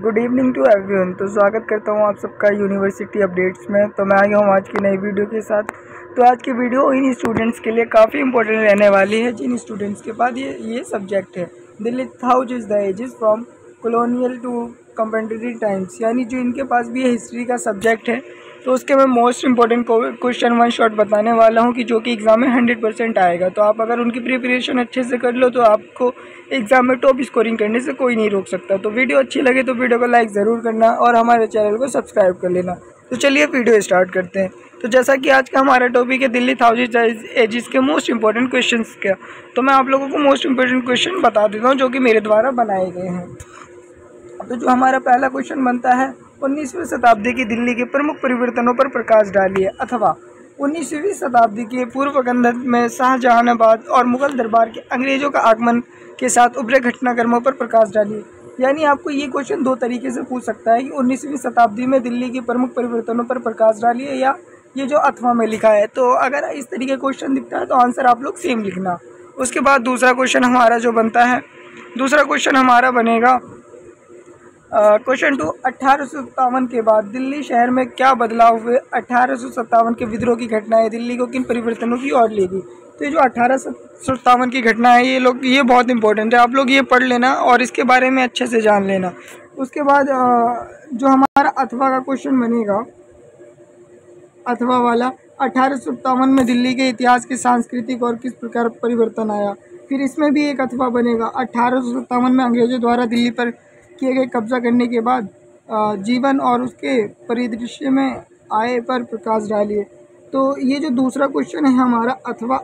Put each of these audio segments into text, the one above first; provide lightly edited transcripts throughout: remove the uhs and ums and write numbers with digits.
Good evening to everyone. तो स्वागत करता हूँ आप सबका यूनिवर्सिटी अपडेट्स में। तो मैं आ गया हूँ आज की नई वीडियो के साथ। तो आज की वीडियो इन स्टूडेंट्स के लिए काफ़ी इंपॉर्टेंट रहने वाली है जिन स्टूडेंट्स के पास ये सब्जेक्ट है। Delhi house is the ages from colonial to contemporary times, यानी जो इनके पास भी ये हिस्ट्री का सब्जेक्ट है। तो उसके मैं most important question one shot बताने वाला हूँ कि जो कि एग्ज़ाम में 100% आएगा। तो आप अगर उनकी प्रिपरेशन अच्छे से कर लो तो आपको एग्ज़ाम में टॉप स्कोरिंग करने से कोई नहीं रोक सकता। तो वीडियो अच्छी लगे तो वीडियो को लाइक ज़रूर करना और हमारे चैनल को सब्सक्राइब कर लेना। तो चलिए वीडियो स्टार्ट करते हैं। तो जैसा कि आज का हमारा टॉपिक है दिल्ली हाउस एजेस के मोस्ट इंपॉर्टेंट क्वेश्चंस का, तो मैं आप लोगों को मोस्ट इंपॉर्टेंट क्वेश्चन बता देता हूँ जो कि मेरे द्वारा बनाए गए हैं। तो जो हमारा पहला क्वेश्चन बनता है, 19वीं शताब्दी की दिल्ली के प्रमुख परिवर्तनों पर प्रकाश डालिए, अथवा 19वीं शताब्दी के पूर्व कंदक में शाहजहानाबाद और मुगल दरबार के अंग्रेजों का आगमन के साथ उभरे घटनाक्रमों पर प्रकाश डालिए। यानी आपको ये क्वेश्चन दो तरीके से पूछ सकता है कि 19वीं शताब्दी में दिल्ली के प्रमुख परिवर्तनों पर प्रकाश डालिए, या ये जो अथवा में लिखा है। तो अगर इस तरीके क्वेश्चन दिखता है तो आंसर आप लोग सेम लिखना। उसके बाद दूसरा क्वेश्चन हमारा जो बनता है, दूसरा क्वेश्चन हमारा बनेगा क्वेश्चन 2, 1857 के बाद दिल्ली शहर में क्या बदलाव हुए। 1857 के विद्रोह की घटनाएं दिल्ली को किन परिवर्तनों की ओर ले गई। तो ये जो 1857 की घटना है ये बहुत इंपॉर्टेंट है, आप लोग ये पढ़ लेना और इसके बारे में अच्छे से जान लेना। उसके बाद जो हमारा अथवा का क्वेश्चन बनेगा, अथवा वाला, 1857 में दिल्ली के इतिहास के सांस्कृतिक और किस प्रकार परिवर्तन आया। फिर इसमें भी एक अथवा बनेगा, 1857 में अंग्रेजों द्वारा दिल्ली पर किए गए कब्जा करने के बाद जीवन और उसके परिदृश्य में आए पर प्रकाश डालिए। तो ये जो दूसरा क्वेश्चन है हमारा अथवा,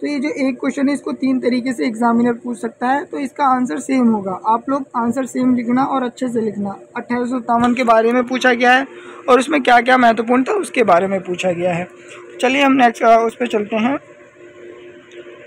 तो ये जो एक क्वेश्चन है इसको तीन तरीके से एग्जामिनर पूछ सकता है। तो इसका आंसर सेम होगा, आप लोग आंसर सेम लिखना और अच्छे से लिखना। 1857 के बारे में पूछा गया है और उसमें क्या क्या महत्वपूर्ण था उसके बारे में पूछा गया है। चलिए हम नेक्स्ट उस पर चलते हैं।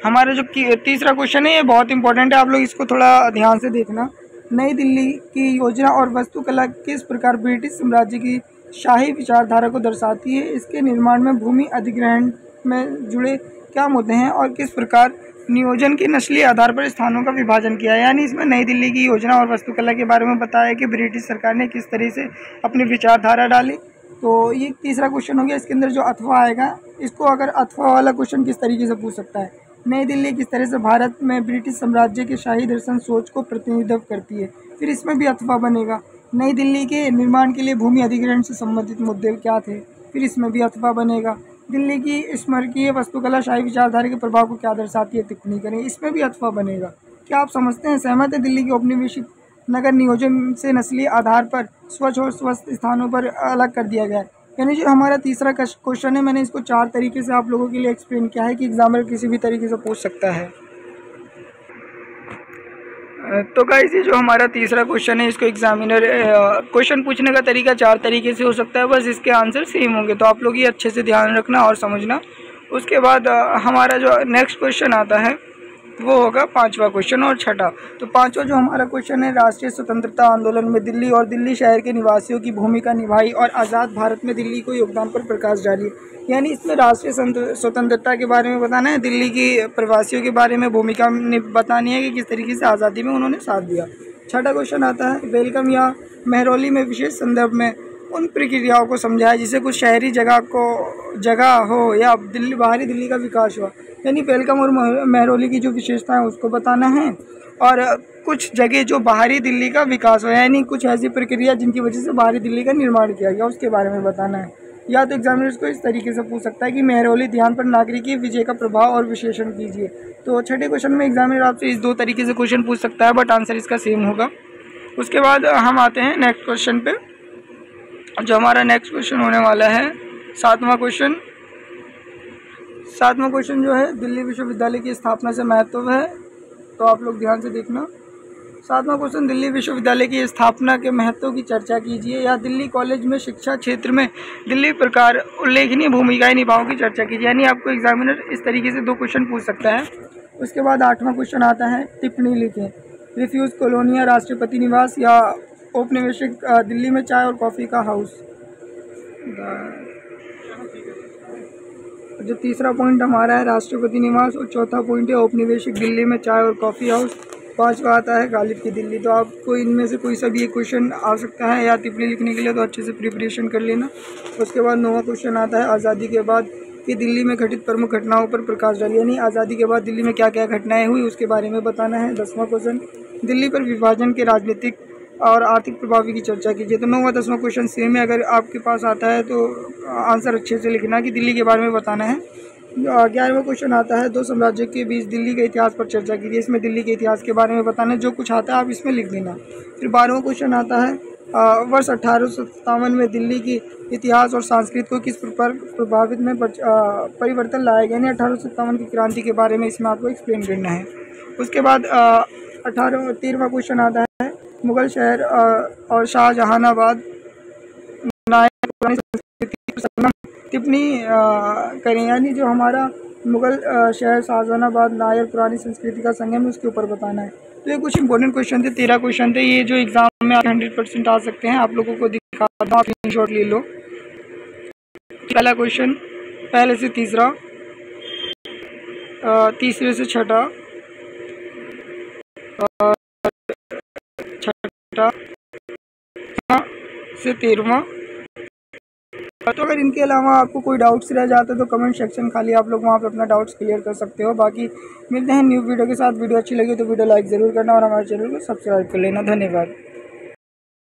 हमारा जो तीसरा क्वेश्चन है ये बहुत इंपॉर्टेंट है, आप लोग इसको थोड़ा ध्यान से देखना। नई दिल्ली की योजना और वास्तुकला किस प्रकार ब्रिटिश साम्राज्य की शाही विचारधारा को दर्शाती है। इसके निर्माण में भूमि अधिग्रहण में जुड़े क्या मुद्दे हैं और किस प्रकार नियोजन के नस्लीय आधार पर स्थानों का विभाजन किया है। यानी इसमें नई दिल्ली की योजना और वास्तुकला के बारे में बताया कि ब्रिटिश सरकार ने किस तरह से अपनी विचारधारा डाली। तो ये तीसरा क्वेश्चन हो गया। इसके अंदर जो अथवा आएगा, इसको अगर अथवा वाला क्वेश्चन किस तरीके से पूछ सकता है, नई दिल्ली किस तरह से भारत में ब्रिटिश साम्राज्य के शाही दर्शन सोच को प्रतिनिधित्व करती है। फिर इसमें भी अथवा बनेगा, नई दिल्ली के निर्माण के लिए भूमि अधिग्रहण से संबंधित मुद्दे क्या थे। फिर इसमें भी अथवा बनेगा, दिल्ली की स्मारकीय वास्तुकला शाही विचारधारा के प्रभाव को क्या दर्शाती है, टिप्पणी करें। इसमें भी अथवा बनेगा। क्या आप समझते हैं, सहमत है दिल्ली के औपनिवेशिक नगर नियोजन से नस्लीय आधार पर स्वच्छ और स्वस्थ स्थानों पर अलग कर दिया गया है। यानी जो हमारा तीसरा क्वेश्चन है, मैंने इसको चार तरीके से आप लोगों के लिए एक्सप्लेन किया है कि एग्जामिनर किसी भी तरीके से पूछ सकता है। तो गाइस ये जो हमारा तीसरा क्वेश्चन है, इसको एग्जामिनर क्वेश्चन पूछने का तरीका चार तरीके से हो सकता है, बस इसके आंसर सेम होंगे। तो आप लोग ये अच्छे से ध्यान रखना और समझना। उसके बाद हमारा जो नेक्स्ट क्वेश्चन आता है वो होगा पांचवा क्वेश्चन और छठा। तो पांचवा जो हमारा क्वेश्चन है, राष्ट्रीय स्वतंत्रता आंदोलन में दिल्ली और दिल्ली शहर के निवासियों की भूमिका निभाई और आज़ाद भारत में दिल्ली को योगदान पर प्रकाश डालिए। यानी इसमें राष्ट्रीय स्वतंत्रता के बारे में बताना है, दिल्ली की प्रवासियों के बारे में भूमिका बतानी है कि किस तरीके से आज़ादी में उन्होंने साथ दिया। छठा क्वेश्चन आता है, वेलकम या महरौली में विशेष संदर्भ में उन प्रक्रियाओं को समझाया जिससे कुछ शहरी जगह हो या दिल्ली बाहरी दिल्ली का विकास हुआ। यानी वेलकम और महरौली की जो विशेषता है उसको बताना है और कुछ जगह जो बाहरी दिल्ली का विकास हुआ, यानी कुछ ऐसी प्रक्रिया जिनकी वजह से बाहरी दिल्ली का निर्माण किया गया उसके बारे में बताना है। या तो एग्जामिनर्स को इस तरीके से पूछ सकता है कि महरौली ध्यान पर नागरिकी विजय का प्रभाव और विश्लेषण कीजिए। तो छठे क्वेश्चन में एग्जामिनर आपसे इस दो तरीके से क्वेश्चन पूछ सकता है, बट आंसर इसका सेम होगा। उसके बाद हम आते हैं नेक्स्ट क्वेश्चन पे। जो हमारा नेक्स्ट क्वेश्चन होने वाला है सातवां क्वेश्चन जो है, दिल्ली विश्वविद्यालय की स्थापना से महत्व है। तो आप लोग ध्यान से देखना। सातवां क्वेश्चन, दिल्ली विश्वविद्यालय की स्थापना के महत्व की चर्चा कीजिए, या दिल्ली कॉलेज में शिक्षा क्षेत्र में दिल्ली प्रकार उल्लेखनीय भूमिकाएं निभाओ की चर्चा कीजिए। यानी आपको एग्जामिनर इस तरीके से दो क्वेश्चन पूछ सकता है। उसके बाद आठवां क्वेश्चन आता है, टिप्पणी लिखें, रिफ्यूज कॉलोनिया, राष्ट्रपति निवास या औपनिवेशिक दिल्ली में चाय और कॉफ़ी का हाउस। जो तीसरा पॉइंट हमारा है राष्ट्रपति निवास और चौथा पॉइंट है औपनिवेशिक दिल्ली में चाय और कॉफ़ी हाउस। पाँचवा आता है गालिब की दिल्ली। तो आपको इनमें से कोई सा भी एक क्वेश्चन आ सकता है या टिप्पणी लिखने के लिए, तो अच्छे से प्रिपरेशन कर लेना। उसके बाद 9वां क्वेश्चन आता है आज़ादी के बाद कि दिल्ली में घटित प्रमुख घटनाओं पर प्रकाश डालिए, यानी आज़ादी के बाद दिल्ली में क्या क्या घटनाएं हुई उसके बारे में बताना है। 10वां क्वेश्चन दिल्ली पर विभाजन के राजनीतिक और आर्थिक प्रभाव की चर्चा कीजिए। तो 9वां 10वां क्वेश्चन सेम है, अगर आपके पास आता है तो आंसर अच्छे से लिखना कि दिल्ली के बारे में बताना है। 11वां क्वेश्चन आता है दो साम्राज्यों के बीच दिल्ली के इतिहास पर चर्चा कीजिए। इसमें दिल्ली के इतिहास के बारे में बताना है, जो कुछ आता है आप इसमें लिख देना। फिर 12वां क्वेश्चन आता है वर्ष 1857 में दिल्ली की इतिहास और संस्कृति को किस प्रकार प्रभावित में परिवर्तन लाया गया, यानी 1857 की क्रांति के बारे में इसमें आपको एक्सप्लेन करना है। उसके बाद 13वां क्वेश्चन आता है मुगल शहर और शाहजहानाबाद नायक पुरानी संस्कृति पर संगम टिप्पणी करें, यानी जो हमारा मुगल शहर शाहजहानाबाद नायर पुरानी संस्कृति का संगम है उसके ऊपर बताना है। तो ये कुछ इंपॉर्टेंट क्वेश्चन थे, 13 क्वेश्चन थे ये, जो एग्जाम में 100% आ सकते हैं। आप लोगों को दिखा दूँ, आप स्क्रीनशॉट ले लो। पहला क्वेश्चन पहले से तीसरा, तीसरे से छठा, छठा से 13वां। तो अगर इनके अलावा आपको कोई डाउट्स रह जाते तो कमेंट सेक्शन खाली आप लोग वहाँ पे अपना डाउट्स क्लियर कर सकते हो। बाकी मिलते हैं न्यू वीडियो के साथ। वीडियो अच्छी लगी तो वीडियो लाइक ज़रूर करना और हमारे चैनल को सब्सक्राइब कर लेना। धन्यवाद।